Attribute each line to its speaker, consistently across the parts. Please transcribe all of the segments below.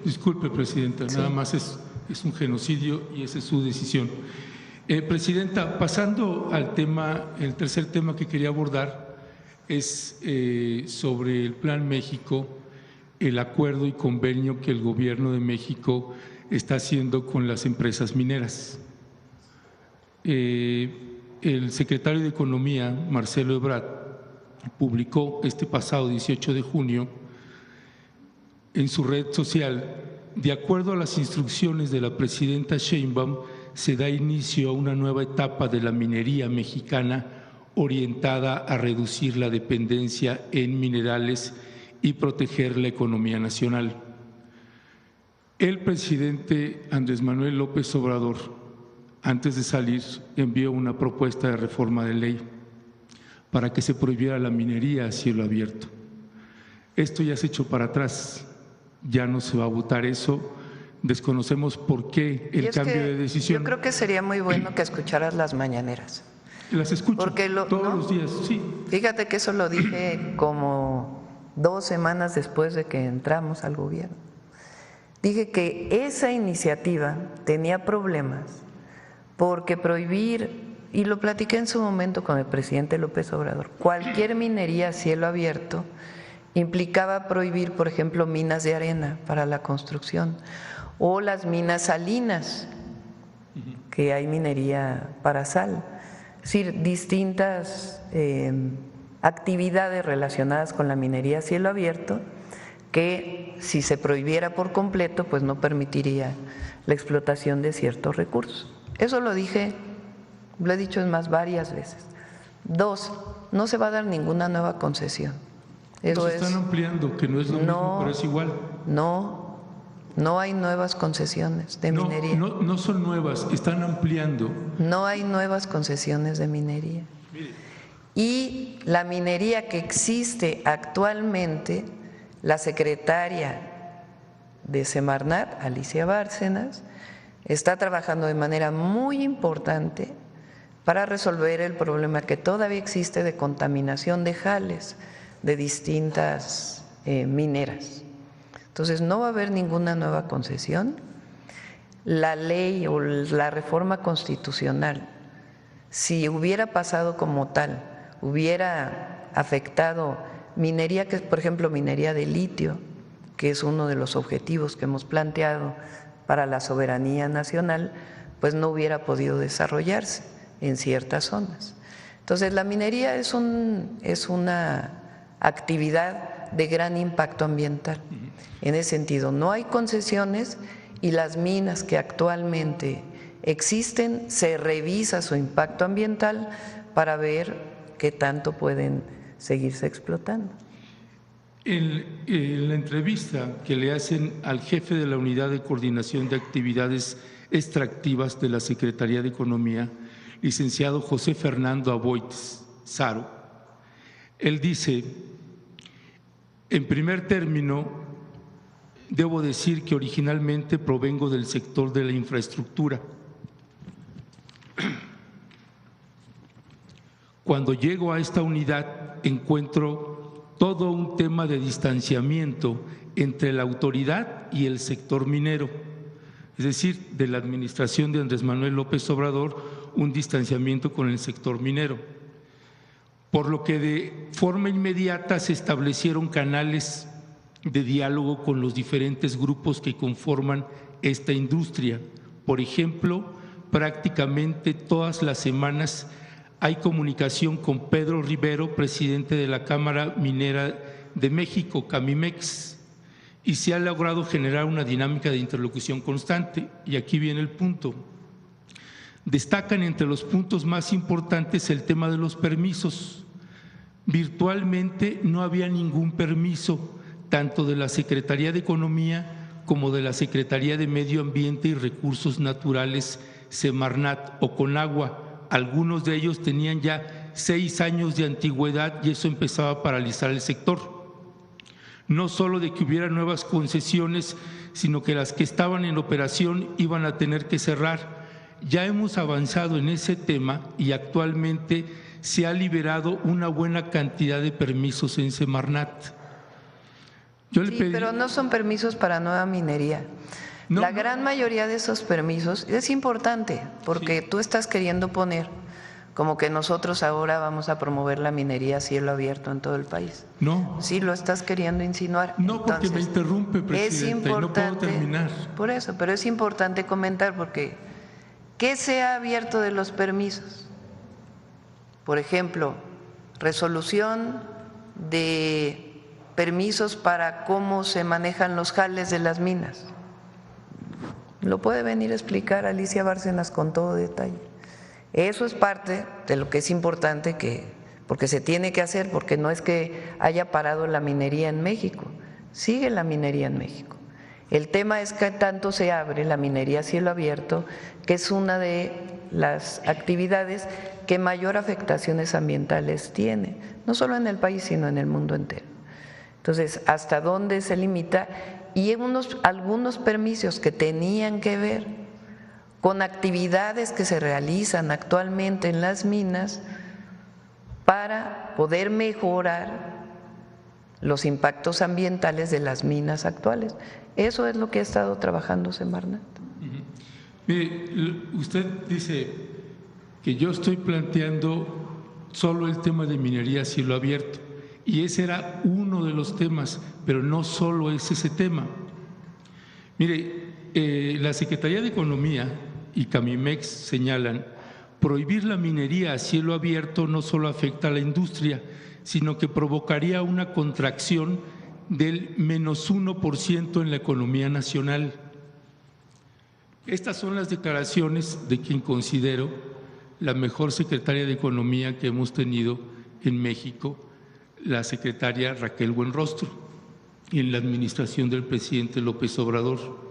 Speaker 1: Disculpe, Presidenta,
Speaker 2: Sí.
Speaker 1: nada más es un genocidio y esa es su decisión. Presidenta, pasando al tema, el tercer tema que quería abordar es sobre el Plan México, el acuerdo y convenio que el Gobierno de México está haciendo con las empresas mineras. El secretario de Economía, Marcelo Ebrard, publicó este pasado 18 de junio en su red social: de acuerdo a las instrucciones de la presidenta Sheinbaum, se da inicio a una nueva etapa de la minería mexicana orientada a reducir la dependencia en minerales y proteger la economía nacional. El presidente Andrés Manuel López Obrador, antes de salir, envió una propuesta de reforma de ley para que se prohibiera la minería a cielo abierto. Esto ya se echó para atrás, ya no se va a votar eso. Desconocemos por qué el cambio de decisión.
Speaker 2: Yo creo que sería muy bueno que escucharas las mañaneras.
Speaker 1: Las escucho todos los días, sí.
Speaker 2: Fíjate que eso lo dije como 2 semanas después de que entramos al gobierno. Dije que esa iniciativa tenía problemas porque prohibir, y lo platiqué en su momento con el presidente López Obrador, cualquier minería a cielo abierto implicaba prohibir, por ejemplo, minas de arena para la construcción o las minas salinas, que hay minería para sal, es decir, distintas actividades relacionadas con la minería a cielo abierto que si se prohibiera por completo pues no permitiría la explotación de ciertos recursos. Eso lo dije, lo he dicho más varias veces. 2, no se va a dar ninguna nueva concesión. Eso
Speaker 1: Nos están ampliando, que no es lo mismo, pero es igual.
Speaker 2: No hay nuevas concesiones de minería.
Speaker 1: No son nuevas, están ampliando.
Speaker 2: No hay nuevas concesiones de minería.
Speaker 1: Mire.
Speaker 2: Y la minería que existe actualmente, la secretaria de Semarnat, Alicia Bárcenas, está trabajando de manera muy importante para resolver el problema que todavía existe de contaminación de jales de distintas mineras. Entonces, no va a haber ninguna nueva concesión. La ley o la reforma constitucional, si hubiera pasado como tal, hubiera afectado minería, que por ejemplo minería de litio, que es uno de los objetivos que hemos planteado para la soberanía nacional, pues no hubiera podido desarrollarse en ciertas zonas. Entonces, la minería es una actividad de gran impacto ambiental. En ese sentido, no hay concesiones y las minas que actualmente existen, se revisa su impacto ambiental para ver qué tanto pueden seguirse explotando.
Speaker 1: En la entrevista que le hacen al jefe de la Unidad de Coordinación de Actividades Extractivas de la Secretaría de Economía, licenciado José Fernando Aboites Saro, él dice: en primer término, debo decir que originalmente provengo del sector de la infraestructura. Cuando llego a esta unidad encuentro todo un tema de distanciamiento entre la autoridad y el sector minero, es decir, de la administración de Andrés Manuel López Obrador, un distanciamiento con el sector minero, por lo que de forma inmediata se establecieron canales de diálogo con los diferentes grupos que conforman esta industria. Por ejemplo, prácticamente todas las semanas hay comunicación con Pedro Rivero, presidente de la Cámara Minera de México, Camimex, y se ha logrado generar una dinámica de interlocución constante. Y aquí viene el punto. Destacan entre los puntos más importantes el tema de los permisos. Virtualmente no había ningún permiso, tanto de la Secretaría de Economía como de la Secretaría de Medio Ambiente y Recursos Naturales, Semarnat o Conagua. Algunos de ellos tenían ya 6 años de antigüedad y eso empezaba a paralizar el sector. No solo de que hubiera nuevas concesiones, sino que las que estaban en operación iban a tener que cerrar. Ya hemos avanzado en ese tema y actualmente se ha liberado una buena cantidad de permisos en Semarnat. Yo le
Speaker 2: Sí,
Speaker 1: pedí,
Speaker 2: pero no son permisos para nueva minería.
Speaker 1: No,
Speaker 2: La
Speaker 1: no.
Speaker 2: gran mayoría de esos permisos es importante porque tú estás queriendo poner como que nosotros ahora vamos a promover la minería a cielo abierto en todo el país.
Speaker 1: no,
Speaker 2: Sí, lo estás queriendo insinuar.
Speaker 1: no, porque me
Speaker 2: Entonces,
Speaker 1: interrumpe,
Speaker 2: es
Speaker 1: presidenta, y no puedo
Speaker 2: importante,
Speaker 1: terminar.
Speaker 2: por eso, pero es importante comentar porque ¿qué se ha abierto de los permisos? Por ejemplo, resolución de permisos para cómo se manejan los jales de las minas. Lo puede venir a explicar Alicia Bárcenas con todo detalle. Eso es parte de lo que es importante porque se tiene que hacer, porque no es que haya parado la minería en México, sigue la minería en México. El tema es que tanto se abre la minería a cielo abierto, que es una de las actividades que mayor afectaciones ambientales tiene, no solo en el país, sino en el mundo entero. Entonces, ¿hasta dónde se limita? Y algunos permisos que tenían que ver con actividades que se realizan actualmente en las minas para poder mejorar los impactos ambientales de las minas actuales. Eso es lo que ha estado trabajando Semarnat.
Speaker 1: Mire, usted dice que yo estoy planteando solo el tema de minería a cielo abierto, y ese era uno de los temas, pero no solo es ese tema. Mire, la Secretaría de Economía y Camimex señalan: prohibir la minería a cielo abierto no solo afecta a la industria, sino que provocaría una contracción del -1% en la economía nacional. Estas son las declaraciones de quien considero la mejor secretaria de Economía que hemos tenido en México, la secretaria Raquel Buenrostro, en la administración del presidente López Obrador.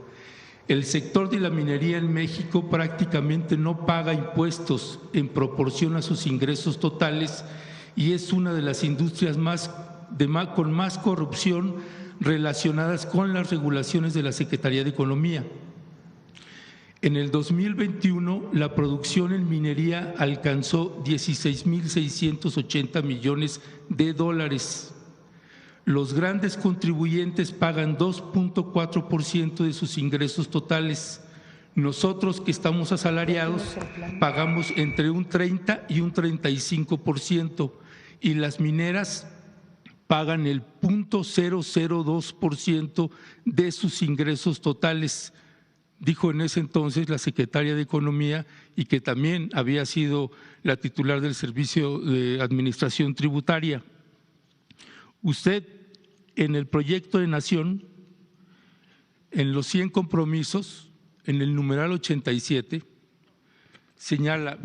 Speaker 1: El sector de la minería en México prácticamente no paga impuestos en proporción a sus ingresos totales y es una de las industrias con más corrupción relacionadas con las regulaciones de la Secretaría de Economía. En el 2021, la producción en minería alcanzó 16.680 millones de dólares. Los grandes contribuyentes pagan 2.4% de sus ingresos totales. Nosotros, que estamos asalariados, pagamos entre un 30 y un 35%, y las mineras pagan el 0.002% de sus ingresos totales, dijo en ese entonces la secretaria de Economía, y que también había sido la titular del Servicio de Administración Tributaria. Usted, en el proyecto de Nación, en los 100 compromisos, en el numeral 87, señala: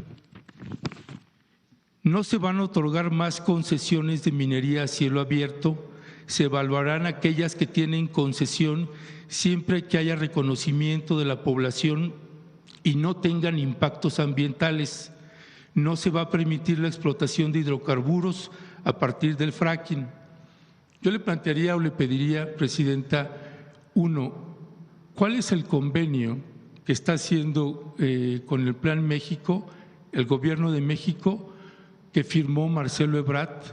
Speaker 1: no se van a otorgar más concesiones de minería a cielo abierto, se evaluarán aquellas que tienen concesión siempre que haya reconocimiento de la población y no tengan impactos ambientales. No se va a permitir la explotación de hidrocarburos a partir del fracking. Yo le plantearía o le pediría, presidenta, ¿cuál es el convenio que está haciendo con el Plan México, el Gobierno de México, que firmó Marcelo Ebrard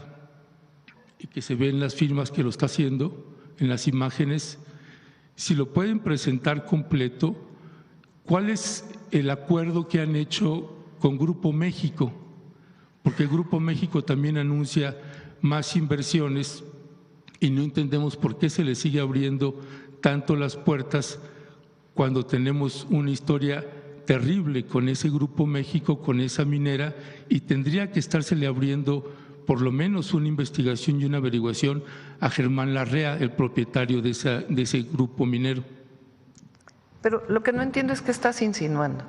Speaker 1: y que se ven las firmas que lo está haciendo en las imágenes? Si lo pueden presentar completo, ¿cuál es el acuerdo que han hecho con Grupo México? Porque Grupo México también anuncia más inversiones y no entendemos por qué se le sigue abriendo tanto las puertas cuando tenemos una historia terrible con ese Grupo México, con esa minera, y tendría que estársele abriendo por lo menos una investigación y una averiguación a Germán Larrea, el propietario de ese grupo minero.
Speaker 2: Pero lo que no entiendo es qué estás insinuando.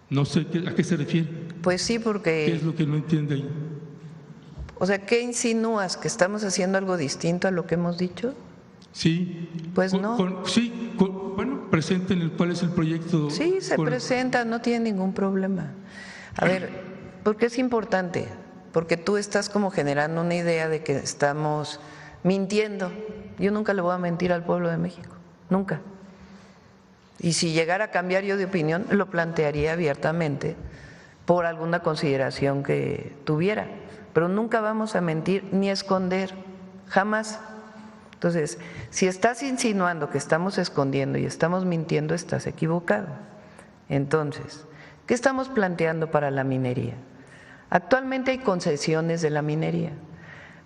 Speaker 1: No sé a qué se refiere.
Speaker 2: Pues sí, porque…
Speaker 1: ¿Qué es lo que no entiende ahí?
Speaker 2: O sea, ¿qué insinúas? ¿Que estamos haciendo algo distinto a lo que hemos dicho?
Speaker 1: Sí.
Speaker 2: Pues no.
Speaker 1: Bueno, presenten cuál es el proyecto.
Speaker 2: Sí, se presenta, no tiene ningún problema. A ver, porque es importante, porque tú estás como generando una idea de que estamos mintiendo. Yo nunca le voy a mentir al pueblo de México, nunca. Y si llegara a cambiar yo de opinión, lo plantearía abiertamente por alguna consideración que tuviera. Pero nunca vamos a mentir ni a esconder, jamás. Entonces, si estás insinuando que estamos escondiendo y estamos mintiendo, estás equivocado. Entonces, ¿qué estamos planteando para la minería? Actualmente hay concesiones de la minería.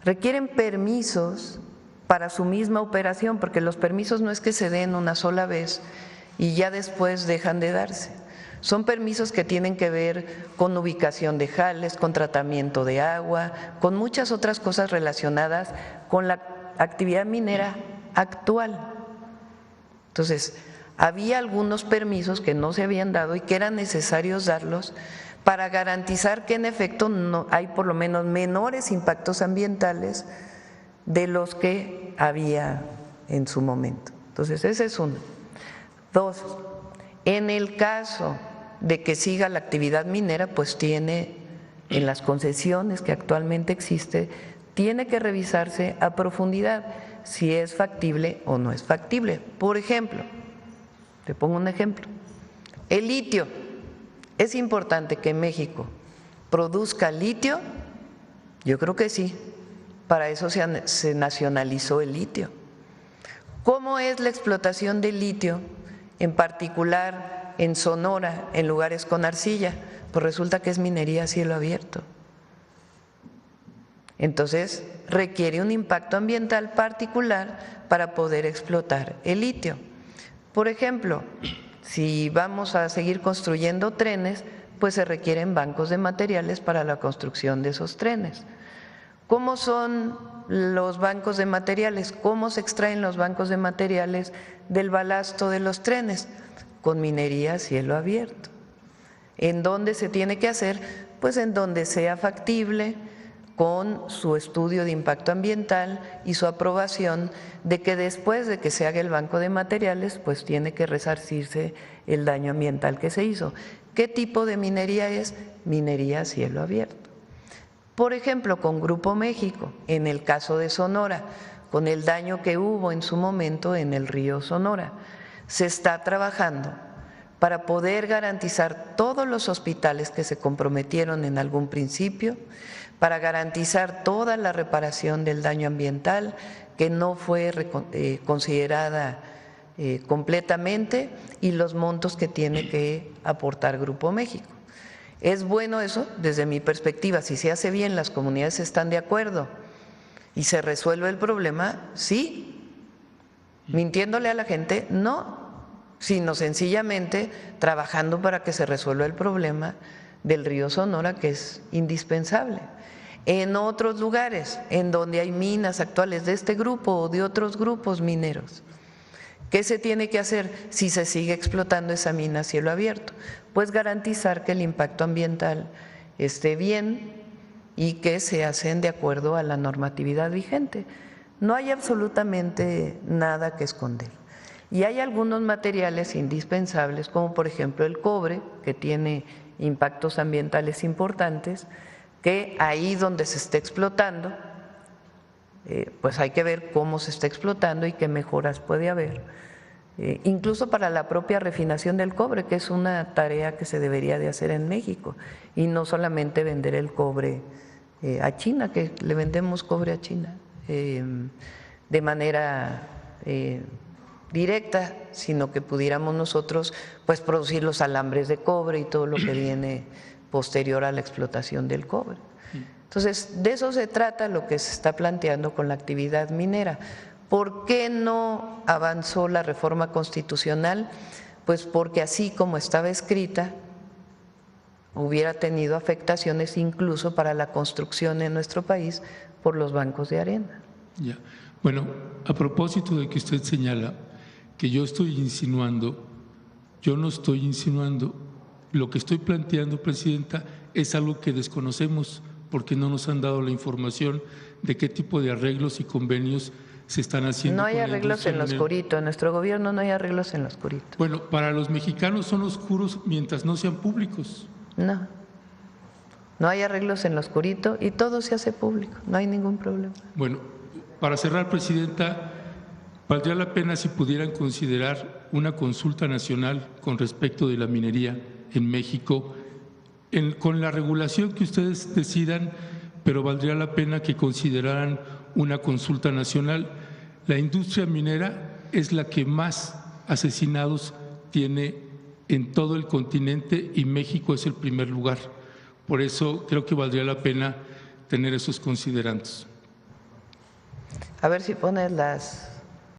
Speaker 2: Requieren permisos para su misma operación, porque los permisos no es que se den una sola vez y ya después dejan de darse. Son permisos que tienen que ver con ubicación de jales, con tratamiento de agua, con muchas otras cosas relacionadas con la actividad minera actual. Entonces, había algunos permisos que no se habían dado y que eran necesarios darlos para garantizar que en efecto no hay por lo menos menores impactos ambientales de los que había en su momento. Entonces, ese es uno. Dos, en el caso de que siga la actividad minera, pues tiene, en las concesiones que actualmente existe, tiene que revisarse a profundidad si es factible o no es factible. Por ejemplo, te pongo un ejemplo, el litio. ¿Es importante que México produzca litio? Yo creo que sí, para eso se nacionalizó el litio. ¿Cómo es la explotación del litio, en particular en Sonora, en lugares con arcilla? Pues resulta que es minería a cielo abierto. Entonces, requiere un impacto ambiental particular para poder explotar el litio. Por ejemplo, si vamos a seguir construyendo trenes, pues se requieren bancos de materiales para la construcción de esos trenes. ¿Cómo son los bancos de materiales? ¿Cómo se extraen los bancos de materiales del balasto de los trenes? Con minería a cielo abierto. ¿En dónde se tiene que hacer? Pues en donde sea factible, con su estudio de impacto ambiental y su aprobación de que después de que se haga el banco de materiales, pues tiene que resarcirse el daño ambiental que se hizo. ¿Qué tipo de minería es? Minería a cielo abierto. Por ejemplo, con Grupo México, en el caso de Sonora, con el daño que hubo en su momento en el río Sonora, se está trabajando para poder garantizar todos los hospitales que se comprometieron en algún principio, para garantizar toda la reparación del daño ambiental que no fue considerada completamente y los montos que tiene que aportar Grupo México. ¿Es bueno eso? Desde mi perspectiva, si se hace bien, las comunidades están de acuerdo y se resuelve el problema, sí. ¿Mintiéndole a la gente? No, sino sencillamente trabajando para que se resuelva el problema del río Sonora, que es indispensable. En otros lugares, en donde hay minas actuales de este grupo o de otros grupos mineros, ¿qué se tiene que hacer si se sigue explotando esa mina a cielo abierto? Pues garantizar que el impacto ambiental esté bien y que se hacen de acuerdo a la normatividad vigente. No hay absolutamente nada que esconder. Y hay algunos materiales indispensables, como por ejemplo el cobre, que tiene impactos ambientales importantes, que ahí donde se esté explotando, pues hay que ver cómo se está explotando y qué mejoras puede haber, incluso para la propia refinación del cobre, que es una tarea que se debería de hacer en México, y no solamente vender el cobre a China, que le vendemos cobre a China de manera directa, sino que pudiéramos nosotros pues producir los alambres de cobre y todo lo que viene posterior a la explotación del cobre. Entonces, de eso se trata lo que se está planteando con la actividad minera. ¿Por qué no avanzó la reforma constitucional? Pues porque así como estaba escrita, hubiera tenido afectaciones incluso para la construcción en nuestro país por los bancos de arena.
Speaker 1: Ya. Bueno, a propósito de que usted señala que yo estoy insinuando, yo no estoy insinuando. Lo que estoy planteando, Presidenta, es algo que desconocemos porque no nos han dado la información de qué tipo de arreglos y convenios se están haciendo.
Speaker 2: No hay arreglos en lo oscurito, en nuestro gobierno no hay arreglos en lo oscurito.
Speaker 1: Bueno, para los mexicanos son oscuros mientras no sean públicos.
Speaker 2: No, no hay arreglos en lo oscurito y todo se hace público, no hay ningún problema.
Speaker 1: Bueno, para cerrar, Presidenta, valdría la pena si pudieran considerar una consulta nacional con respecto de la minería en México, con la regulación que ustedes decidan, pero valdría la pena que consideraran una consulta nacional. La industria minera es la que más asesinados tiene en todo el continente y México es el primer lugar. Por eso creo que valdría la pena tener esos considerandos.
Speaker 2: A ver si pones las